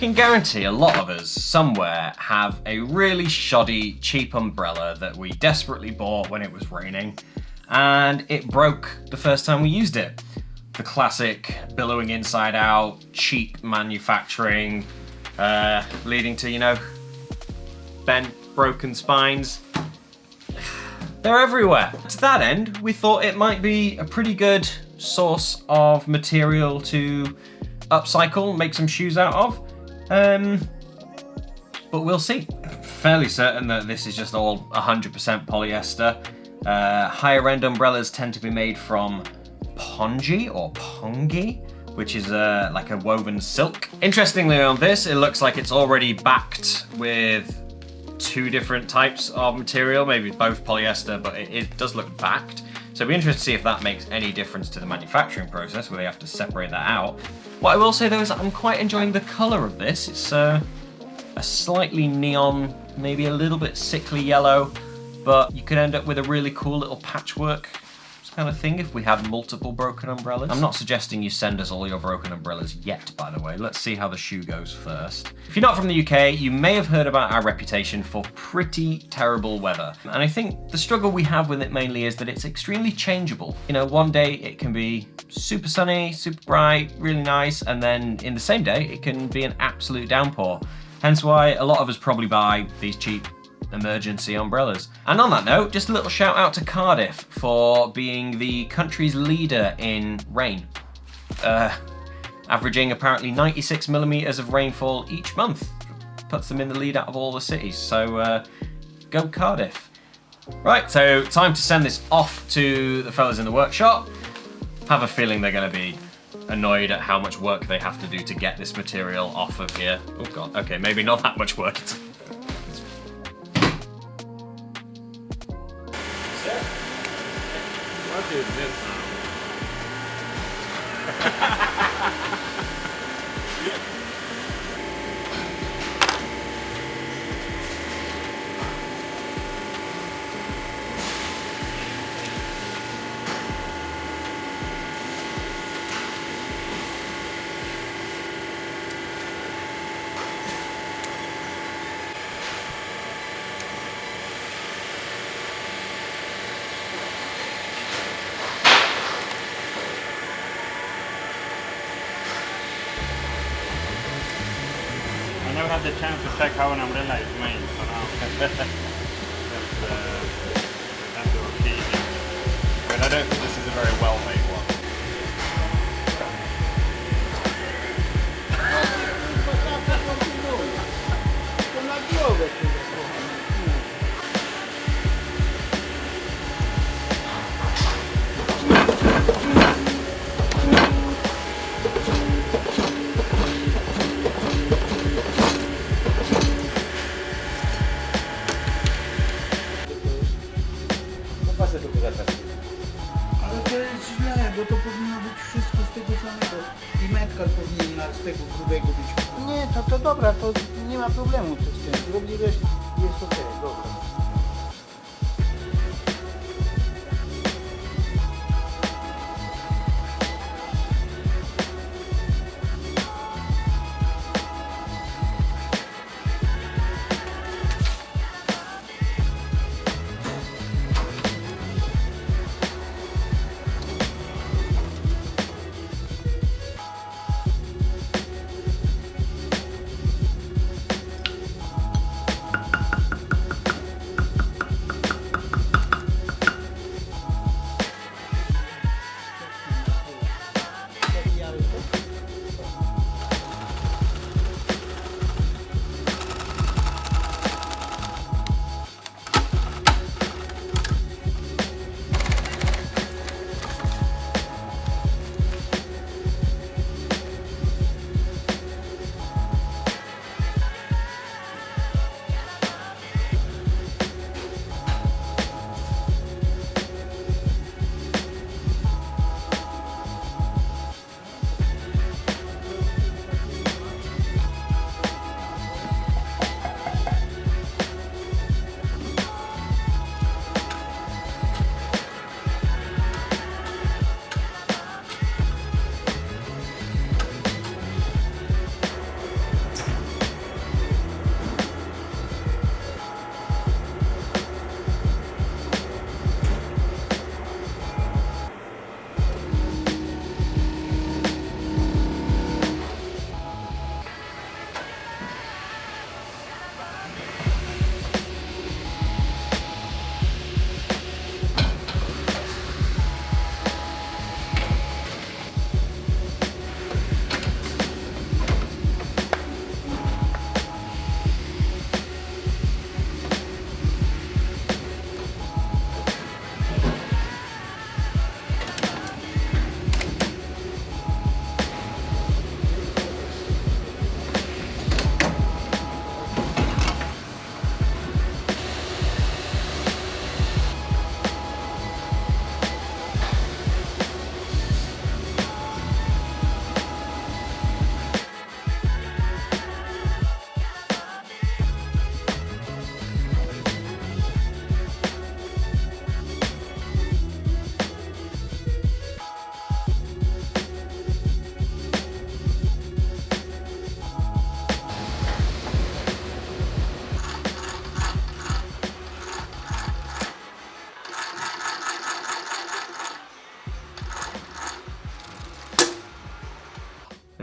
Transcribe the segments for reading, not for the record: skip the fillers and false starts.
can guarantee a lot of us somewhere have a really shoddy, cheap umbrella that we desperately bought when it was raining, and it broke the first time we used it. The classic billowing inside out, cheap manufacturing, leading to, you know, bent, broken spines. They're everywhere. To that end, we thought it might be a pretty good source of material to upcycle, make some shoes out of. But we'll see. Fairly certain that this is just all 100% polyester. Higher end umbrellas tend to be made from pongee or pongi, which is like a woven silk. Interestingly on this, it looks like it's already backed with 2 different types of material, maybe both polyester, but it does look backed. So it'll be interesting to see if that makes any difference to the manufacturing process, where they have to separate that out. What I will say though is that I'm quite enjoying the color of this. It's a slightly neon, maybe a little bit sickly yellow, but you could end up with a really cool little patchwork kind of thing if we had multiple broken umbrellas. I'm not suggesting you send us all your broken umbrellas yet, by the way. Let's see how the shoe goes first. If you're not from the UK, you may have heard about our reputation for pretty terrible weather. And I think the struggle we have with it mainly is that it's extremely changeable. You know, one day it can be super sunny, super bright, really nice, and then in the same day it can be an absolute downpour. Hence why a lot of us probably buy these cheap emergency umbrellas. And on that note, just a little shout out to Cardiff for being the country's leader in rain. Averaging apparently 96 millimeters of rainfall each month. Puts them in the lead out of all the cities, so go Cardiff. Right, so time to send this off to the fellas in the workshop. Have a feeling they're going to be annoyed at how much work they have to do to get this material off of here. Oh god, okay, maybe not that much work. What is this? I never had the chance to check how an umbrella is made, so now that's the key. But I don't think this is a very well made one. Ale to jest źle, bo to powinno być wszystko z tego samego i metkal powinien z tego grubego być. Nie, to dobra, to nie ma problemu z tym. Zrobiłeś, jest okej, dobra.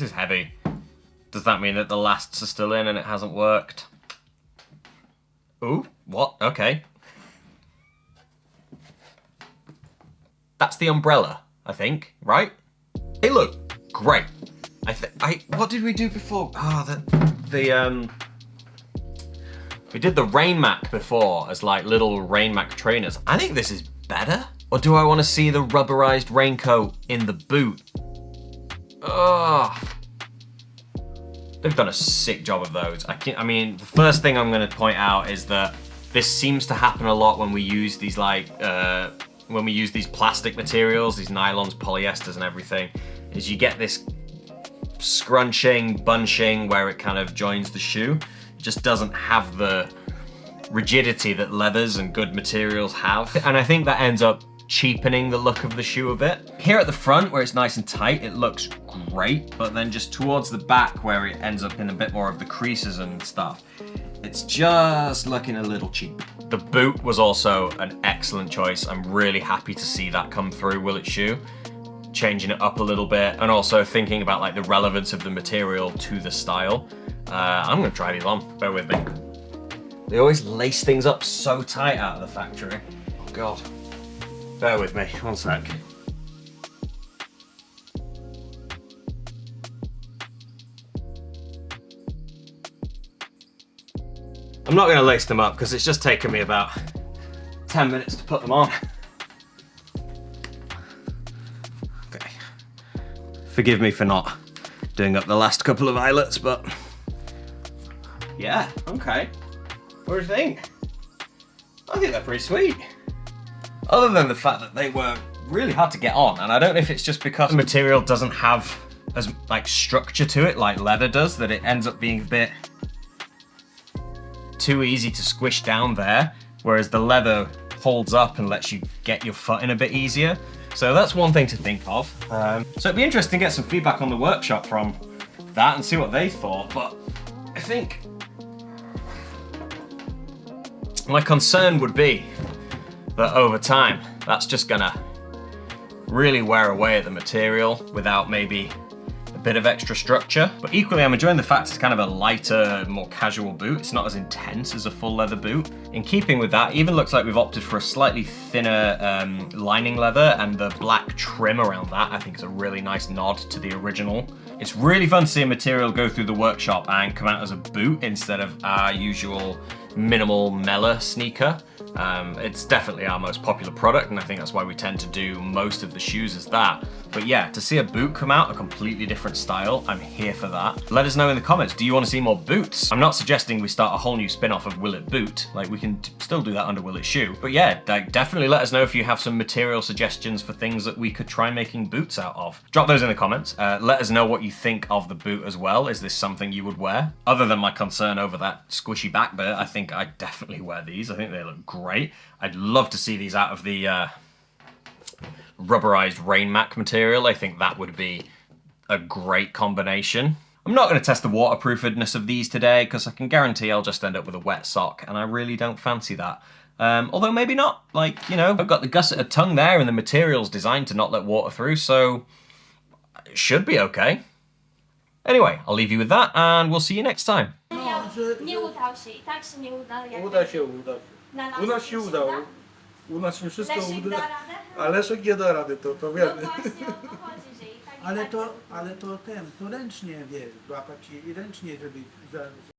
This is heavy. Does that mean that the lasts are still in and it hasn't worked? Ooh, what? Okay. That's the umbrella, I think, right? Hey, look, great. What did we do before? We did the Rain Mac before as like little Rain Mac trainers. I think this is better. Or do I want to see the rubberized raincoat in the boot? Ugh. They've done a sick job of those. I mean, the first thing I'm going to point out is that this seems to happen a lot when we use these these plastic materials, these nylons, polyesters and everything, is you get this scrunching, bunching where it kind of joins the shoe. It just doesn't have the rigidity that leathers and good materials have. And I think that ends up cheapening the look of the shoe a bit. Here at the front where it's nice and tight, it looks great, but then just towards the back where it ends up in a bit more of the creases and stuff, it's just looking a little cheap. The boot was also an excellent choice. I'm really happy to see that come through Willet shoe. Changing it up a little bit and also thinking about like the relevance of the material to the style. I'm gonna try these on, bear with me. They always lace things up so tight out of the factory. Oh God. Bear with me, one sec. I'm not gonna lace them up because it's just taken me about 10 minutes to put them on. Okay. Forgive me for not doing up the last couple of eyelets, but yeah, okay. What do you think? I think they're pretty sweet. Other than the fact that they were really hard to get on, and I don't know if it's just because the material doesn't have as like structure to it like leather does, that it ends up being a bit too easy to squish down there, whereas the leather holds up and lets you get your foot in a bit easier. So that's one thing to think of. So it'd be interesting to get some feedback on the workshop from that and see what they thought, but I think my concern would be that over time, that's just gonna really wear away at the material without maybe a bit of extra structure. But equally, I'm enjoying the fact it's kind of a lighter, more casual boot. It's not as intense as a full leather boot. In keeping with that, even looks like we've opted for a slightly thinner lining leather, and the black trim around that I think is a really nice nod to the original. It's really fun to see a material go through the workshop and come out as a boot instead of our usual minimal Mela sneaker. It's definitely our most popular product, and I think that's why we tend to do most of the shoes as that. But yeah, to see a boot come out, a completely different style, I'm here for that. Let us know in the comments, do you want to see more boots? I'm not suggesting we start a whole new spin-off of Willet Boot, like we can still do that under Willet Shoe. But yeah, definitely let us know if you have some material suggestions for things that we could try making boots out of. Drop those in the comments. Let us know what you think of the boot as well. Is this something you would wear? Other than my concern over that squishy back bit, I think I'd definitely wear these. I think they look great. I'd love to see these out of the rubberized Rain Mac material. I think that would be a great combination. I'm not going to test the waterproofedness of these today because I can guarantee I'll just end up with a wet sock, and I really don't fancy that. Although maybe not, like, you know, I've got the gusseted tongue there and the material's designed to not let water through, so it should be okay. Anyway, I'll leave you with that and we'll see you next time. Nie udał się i tak się nie uda. Jak Uda się, uda się. Na nas U nas się się udało. da? U nas się wszystko Leszek uda. da radę? A Leszek nie da rady, to No wiemy. właśnie o to chodzi, że i tak i Ale tak. to ręcznie, wiesz, złapać i ręcznie, żeby